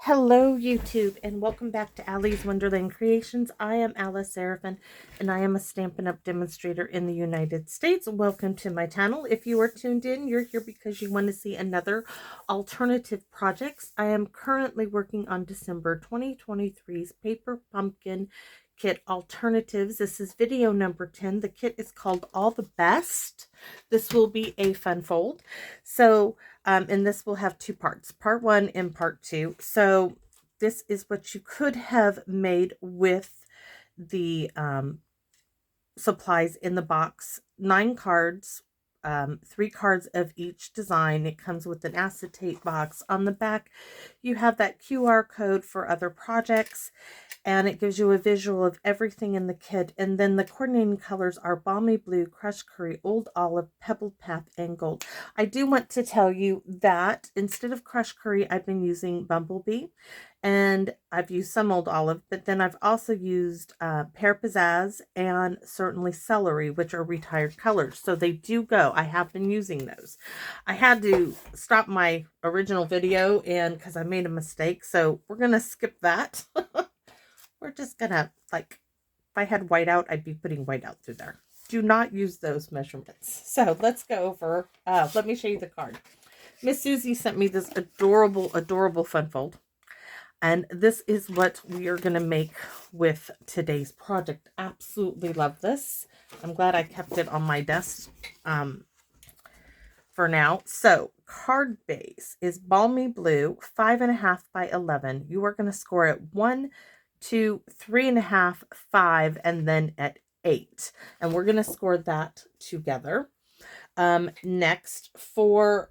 Hello YouTube and welcome back to Allie's Wonderland Creations. I am Alice Seraphin and I am a Stampin' Up! Demonstrator in the United States. Welcome to my channel. If you are tuned in, you're here because you want to see another alternative projects. I am currently working on December 2023's Paper Pumpkin Kit Alternatives. This is video number 10. The kit is called All the Best. This will be a fun fold. So and this will have two parts, part 1 and part 2. So this is what you could have made with the supplies in the box. 9 cards, 3 cards of each design. It comes with an acetate box. On the back, you have that QR code for other projects, and it gives you a visual of everything in the kit. And then the coordinating colors are Balmy Blue, Crushed Curry, Old Olive, Pebbled Path, and Gold. I do want to tell you that instead of Crushed Curry, I've been using Bumblebee, and I've used some Old Olive, but then I've also used Pear Pizzazz and certainly Celery, which are retired colors. So they do go. I have been using those. I had to stop my original video and because I made a mistake, so we're going to skip that. We're just gonna, like, if I had whiteout, I'd be putting whiteout through there. Do not use those measurements. So let's go over, let me show you the card. Miss Susie sent me this adorable, adorable fun fold. And this is what we are going to make with today's project. Absolutely love this. I'm glad I kept it on my desk for now. So card base is Balmy Blue, 5.5 by 11. You are going to score at 1, 2, 3.5, 5, and then at 8. And we're going to score that together. Next, for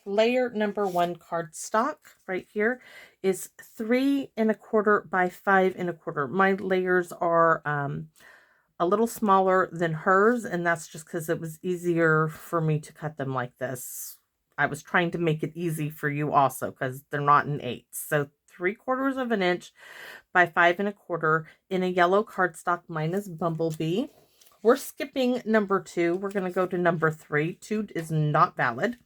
layer number 1 cardstock right here is 3.25 by 5.25. My layers are a little smaller than hers, and that's just because it was easier for me to cut them like this. I was trying to make it easy for you also because they're not in 8. So 3/4 of an inch by 5.25 in a yellow cardstock. Mine is Bumblebee. We're skipping number 2. We're going to go to number 3. 2 is not valid.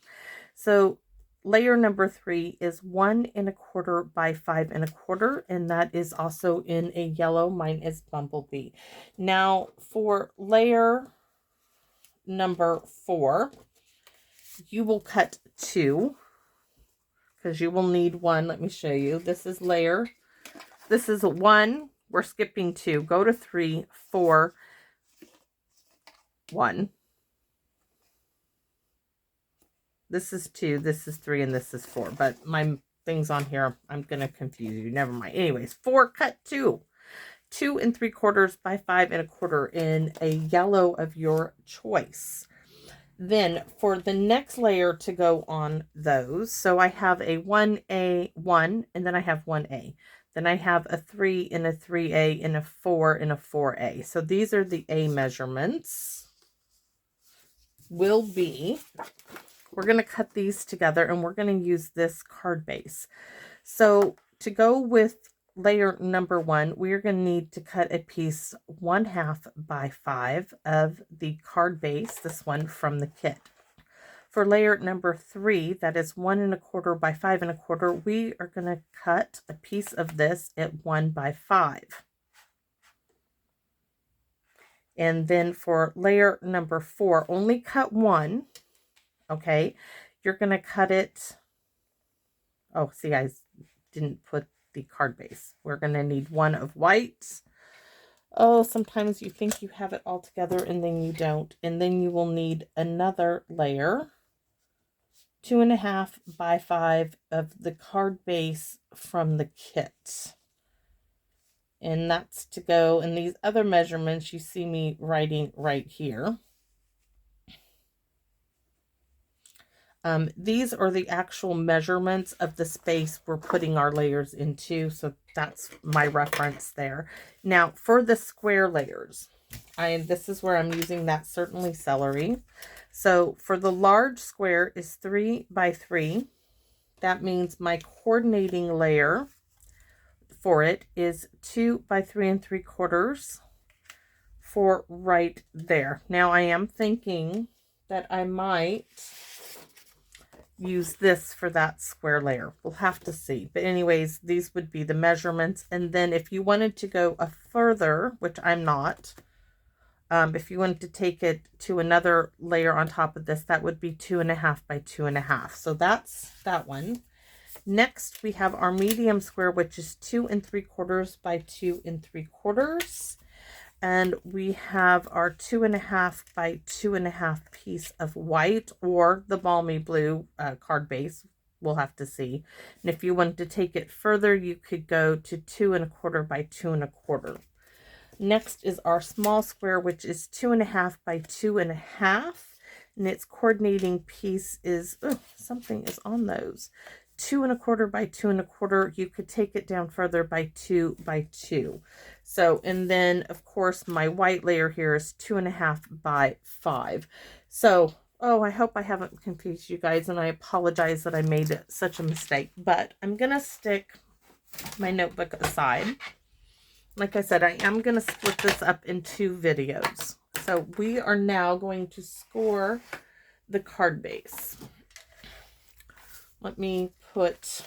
So layer number 3 is 1.25 by 5.25, and that is also in a yellow. Mine is Bumblebee. Now for layer number 4, you will cut 2 because you will need 1. Let me show you. This is layer. This is 1. We're skipping 2. Go to 3, 4, 1. This is 2, this is 3, and this is 4. But my things on here, I'm going to confuse you. Never mind. Anyways, 4, cut 2. 2.75 by 5.25 in a yellow of your choice. Then for the next layer to go on those, so I have a 1A, 1, and then I have 1A. Then I have a 3 and a 3A and a 4 and a 4A. So these are the A measurements. Will be, we're going to cut these together and we're going to use this card base. So to go with layer number 1, we're going to need to cut a piece 1/2 by 5 of the card base, this one from the kit. For layer number 3, that is 1.25 by 5.25, we are going to cut a piece of this at 1 by 5. And then for layer number 4, only cut 1. Okay, you're going to cut it. Oh, see, I didn't put the card base. We're going to need 1 of white. Oh, sometimes you think you have it all together and then you don't. And then you will need another layer, 2.5 by 5 of the card base from the kit. And that's to go. And these other measurements you see me writing right here. These are the actual measurements of the space we're putting our layers into. So that's my reference there. Now for the square layers, this is where I'm using that Certainly Celery. So for the large square is 3 by 3. That means my coordinating layer for it is 2 by 3.75 for right there. Now I am thinking that I might use this for that square layer. We'll have to see. But anyways, these would be the measurements. And then if you wanted to go a further, which I'm not, if you wanted to take it to another layer on top of this, that would be 2.5 by 2.5. So that's that one. Next, we have our medium square, which is 2 3/4 by 2 3/4. And we have our 2.5 by 2.5 piece of white, or the balmy blue card base. We'll have to see. And if you wanted to take it further, you could go to 2 1/4 by 2 1/4. Next is our small square, which is 2.5 by 2.5. And its coordinating piece is, oh, something is on those. 2 1/4 by 2 1/4. You could take it down further by 2 by 2. So, and then of course my white layer here is 2.5 by 5. So, oh, I hope I haven't confused you guys, and I apologize that I made such a mistake, but I'm gonna stick my notebook aside. Like I said, I am gonna split this up in 2 videos. So we are now going to score the card base. Let me put,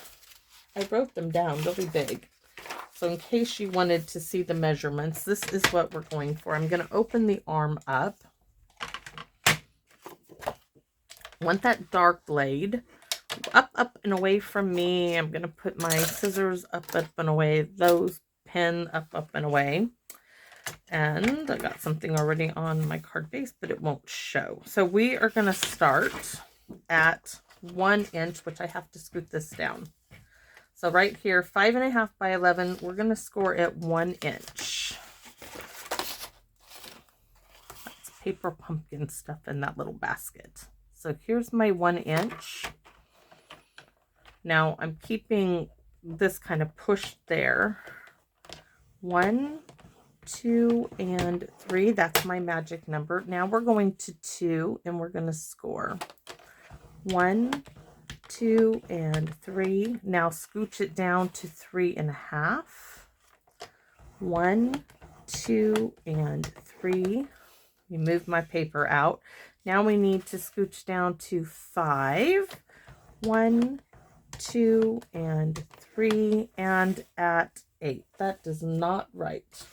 I wrote them down really big. So in case you wanted to see the measurements, this is what we're going for. I'm going to open the arm up. I want that dark blade up and away from me. I'm going to put my scissors up and away. Those pen up and away. And I got something already on my card base, but it won't show. So we are going to start at 1 inch, which I have to scoot this down. So right here, 5.5 by 11, we're going to score at 1 inch. That's paper pumpkin stuff in that little basket. So here's my 1 inch. Now I'm keeping this kind of pushed there. 1, 2, and 3. That's my magic number. Now we're going to 2, and we're going to score 1, 2, and 3. Now scooch it down to 3.5. 1, 2, and 3. You move my paper out. Now we need to scooch down to 5. 1, 2, and 3, and at 8. That does not right.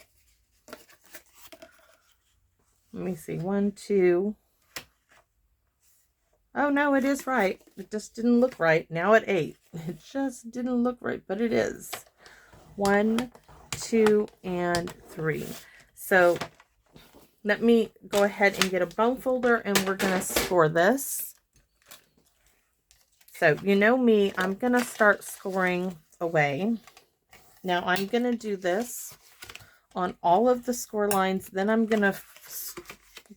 Let me see. 1, 2. Oh, no, it is right. It just didn't look right. Now at 8. It just didn't look right, but it is. 1, 2, and 3. So let me go ahead and get a bone folder, and we're going to score this. So you know me, I'm going to start scoring away. Now I'm going to do this on all of the score lines. Then I'm going to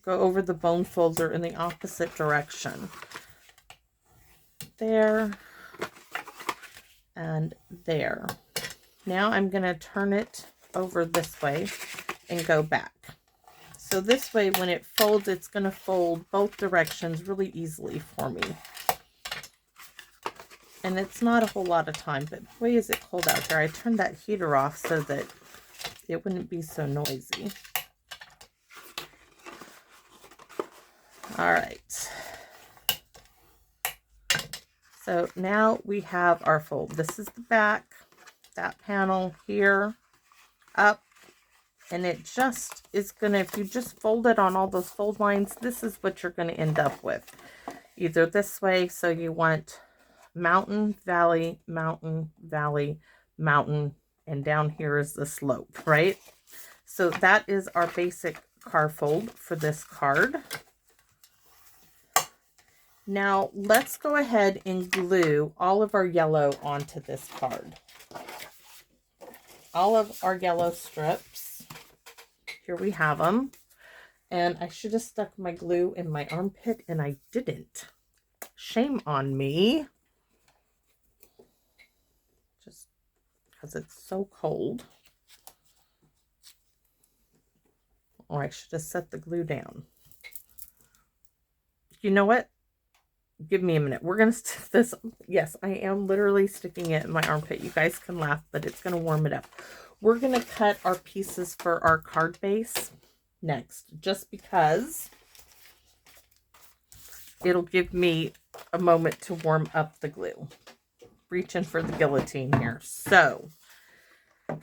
go over the bone folder in the opposite direction. There and there. Now I'm going to turn it over this way and go back. So this way, when it folds, it's going to fold both directions really easily for me. And it's not a whole lot of time, but boy, is it cold out here. I turned that heater off so that it wouldn't be so noisy. All right. So now we have our fold. This is the back, that panel here, up, and it just is going to, if you just fold it on all those fold lines, this is what you're going to end up with. Either this way, so you want mountain, valley, mountain, valley, mountain, and down here is the slope, right? So that is our basic card fold for this card. Now let's go ahead and glue all of our yellow onto this card. All of our yellow strips. Here we have them. And I should have stuck my glue in my armpit, and I didn't. Shame on me. Just because it's so cold. Or I should have set the glue down. You know what? Give me a minute. We're going to stick this. Yes, I am literally sticking it in my armpit. You guys can laugh, but it's going to warm it up. We're going to cut our pieces for our card base next, just because it'll give me a moment to warm up the glue. Reaching for the guillotine here. So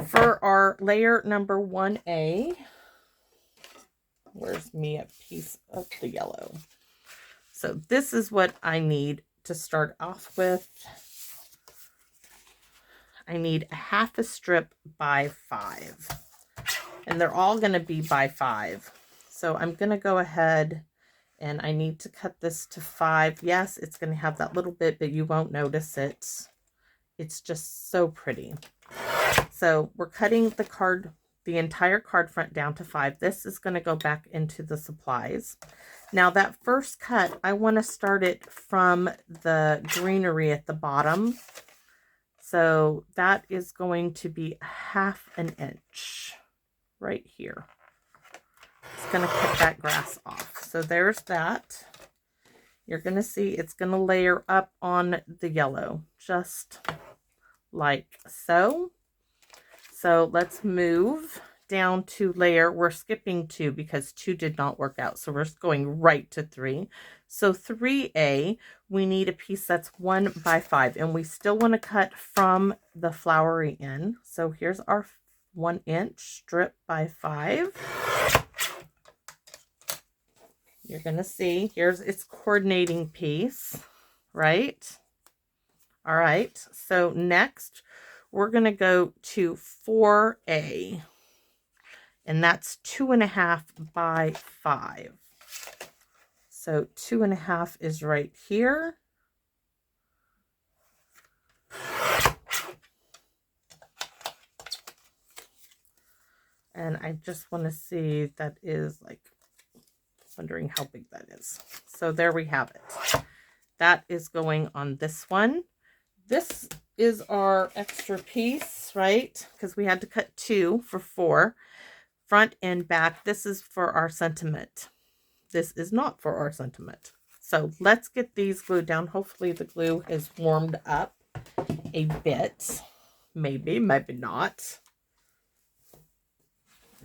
for our layer number 1A, where's me a piece of the yellow? So this is what I need to start off with. I need a half a strip by 5. And they're all going to be by 5. So I'm going to go ahead and I need to cut this to 5. Yes, it's going to have that little bit, but you won't notice it. It's just so pretty. So we're cutting the entire card front down to 5. This is going to go back into the supplies. Now that first cut, I want to start it from the greenery at the bottom. So that is going to be 1/2 inch right here. It's going to cut that grass off. So there's that. You're going to see it's going to layer up on the yellow, just like so. So let's move down to layer. We're skipping 2 because 2 did not work out. So we're going right to 3. So 3A, we need a piece that's 1 by 5. And we still want to cut from the flowery end. So here's our 1 inch strip by 5. You're going to see, here's its coordinating piece, right? All right. So next, we're going to go to 4A. And that's 2.5 by 5. So 2.5 is right here. And I just want to see, that is like, wondering how big that is. So there we have it. That is going on this one. This is our extra piece, right? Because we had to cut 2 for 4. Front and back. This is for our sentiment. This is not for our sentiment. So let's get these glued down. Hopefully the glue is warmed up a bit. Maybe, maybe not.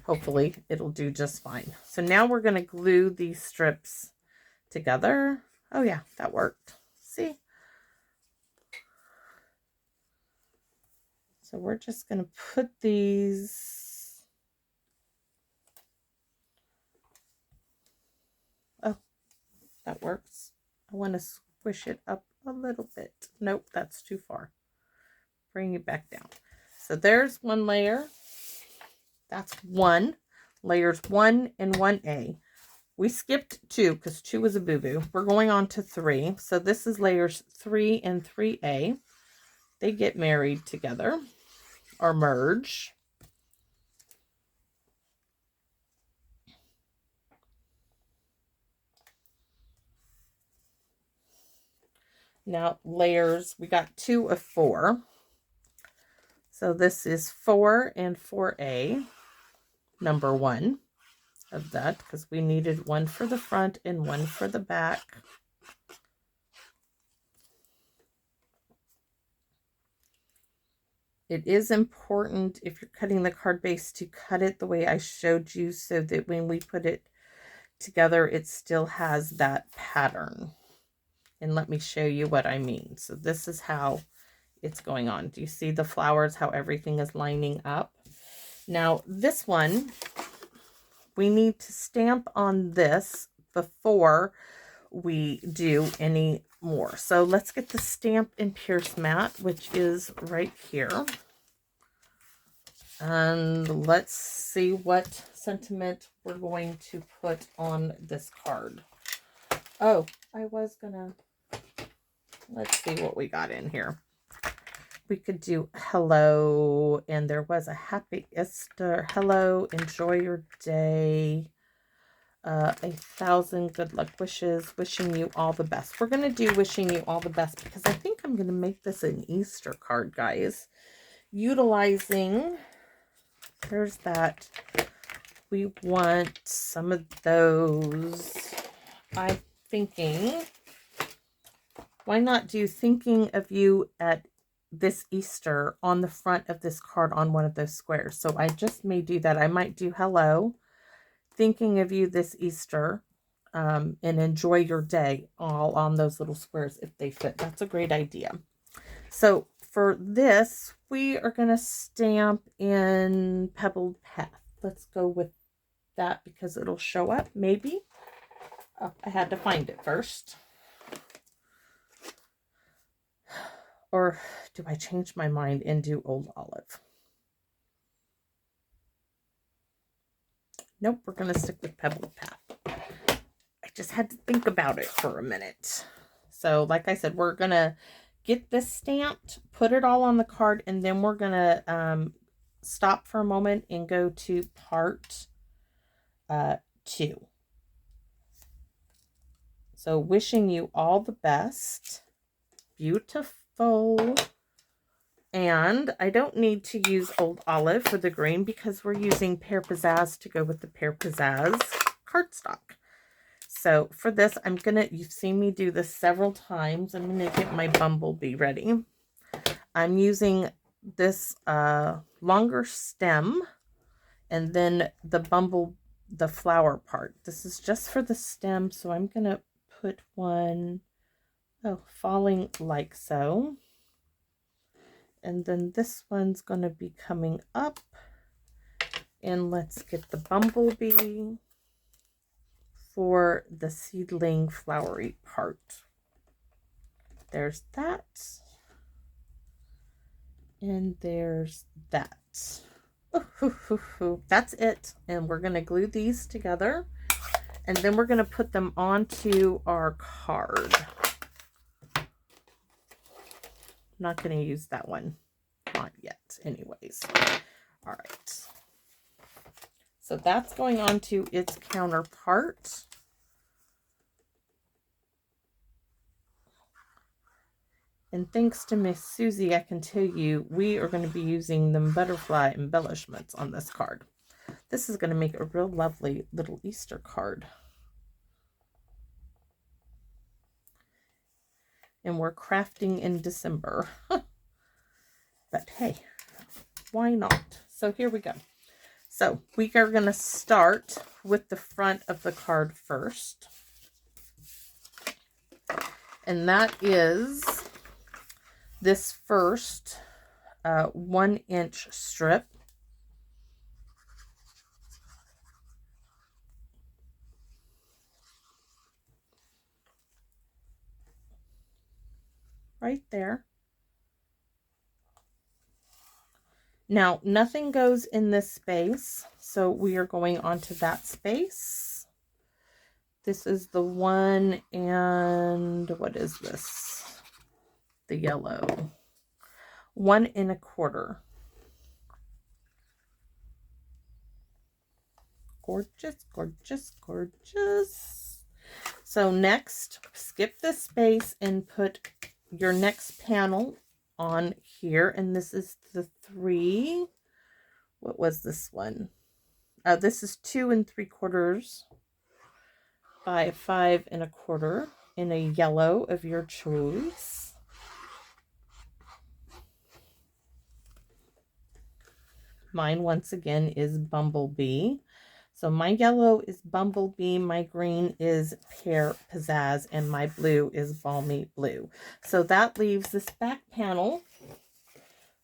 Hopefully it'll do just fine. So now we're going to glue these strips together. Oh yeah, that worked. See? So we're just going to put these. Oh, that works. I want to squish it up a little bit. Nope, that's too far. Bring it back down. So there's one layer. That's 1. Layers 1 and 1A. We skipped 2 because 2 was a boo-boo. We're going on to 3. So this is layers 3 and 3A. They get married together or merge. Now layers, we got 2 of 4. So this is 4 and 4A, number 1 of that, because we needed 1 for the front and 1 for the back. It is important, if you're cutting the card base, to cut it the way I showed you so that when we put it together, it still has that pattern. And let me show you what I mean. So this is how it's going on. Do you see the flowers, how everything is lining up? Now this one, we need to stamp on this before we do any more. So let's get the Stamp and Pierce mat, which is right here. And let's see what sentiment we're going to put on this card. Oh, I was gonna, let's see what we got in here. We could do hello, and there was a happy Easter. Hello, enjoy your day. 1,000 good luck wishes. Wishing you all the best. We're going to do wishing you all the best because I think I'm going to make this an Easter card, guys. Utilizing, there's that. We want some of those. I'm thinking, why not do thinking of you at this Easter on the front of this card on one of those squares. So I just may do that. I might do hello, thinking of you this Easter and enjoy your day all on those little squares if they fit. That's a great idea. So for this, we are going to stamp in Pebbled Path. Let's go with that because it'll show up, maybe. Oh, I had to find it first. Or do I change my mind and do Old Olive? Nope, we're going to stick with Pebbled Path. I just had to think about it for a minute. So like I said, we're going to get this stamped, put it all on the card, and then we're going to stop for a moment and go to part 2. So wishing you all the best. Beautiful. And I don't need to use Old Olive for the green because we're using Pear Pizzazz to go with the Pear Pizzazz cardstock. So for this, you've seen me do this several times. I'm going to get my bumblebee ready. I'm using this longer stem and then the flower part. This is just for the stem, so I'm going to put one, falling like so. And then this one's going to be coming up. And let's get the bumblebee for the seedling flowery part. There's that. And there's that. That's it. And we're going to glue these together. And then we're going to put them onto our card. I'm not going to use that one. Not yet, anyways. All right. So that's going on to its counterpart. And thanks to Miss Susie, I can tell you, we are going to be using the butterfly embellishments on this card. This is going to make a real lovely little Easter card. And we're crafting in December. But hey, why not? So here we go. So we are going to start with the front of the card first. And that is this first 1-inch strip. Right there. Now, nothing goes in this space, so we are going onto that space. This is the one, and what is this? The yellow. 1 1/4. Gorgeous, gorgeous, gorgeous. So next, skip this space and put your next panel on here, and this is the 3. What was this one? This is 2 3/4 by 5 1/4 in a yellow of your choice. Mine once again is Bumblebee. So my yellow is Bumblebee, my green is Pear Pizzazz, and my blue is Balmy Blue. So that leaves this back panel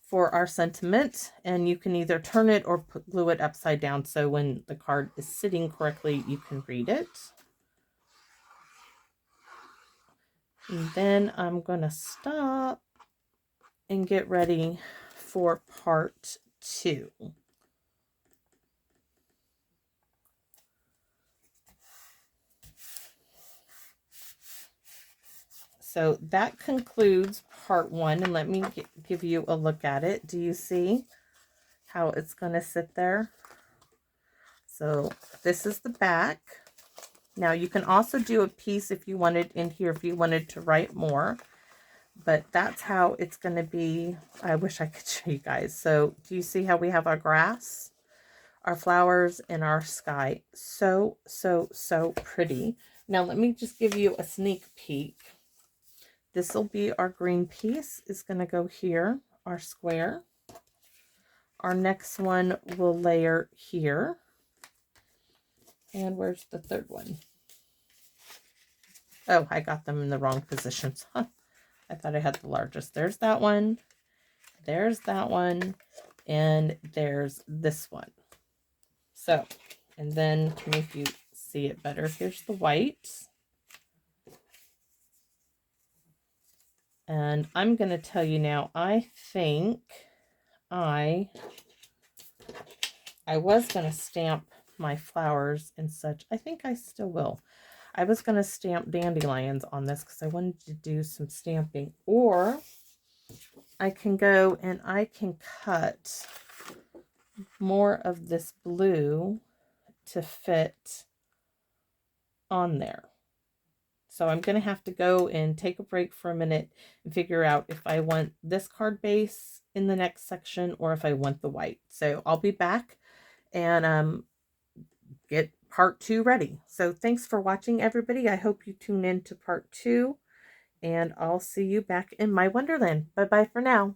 for our sentiment, and you can either turn it or glue it upside down so when the card is sitting correctly, you can read it. And then I'm going to stop and get ready for part 2. So that concludes part 1, and let me give you a look at it. Do you see how it's going to sit there? So this is the back. Now you can also do a piece if you wanted in here, if you wanted to write more, but that's how it's going to be. I wish I could show you guys. So do you see how we have our grass, our flowers, and our sky? So, so, so pretty. Now let me just give you a sneak peek. This will be our green piece is going to go here, our square. Our next one will layer here. And where's the third one? Oh, I got them in the wrong positions. Huh. I thought I had the largest. There's that one. There's that one. And there's this one. So, and then to make you see it better, here's the white. And I'm going to tell you now, I think I was going to stamp my flowers and such. I think I still will. I was going to stamp dandelions on this because I wanted to do some stamping. Or I can go and I can cut more of this blue to fit on there. So I'm going to have to go and take a break for a minute and figure out if I want this card base in the next section or if I want the white. So I'll be back and get part 2 ready. So thanks for watching, everybody. I hope you tune in to part 2, and I'll see you back in my Wonderland. Bye-bye for now.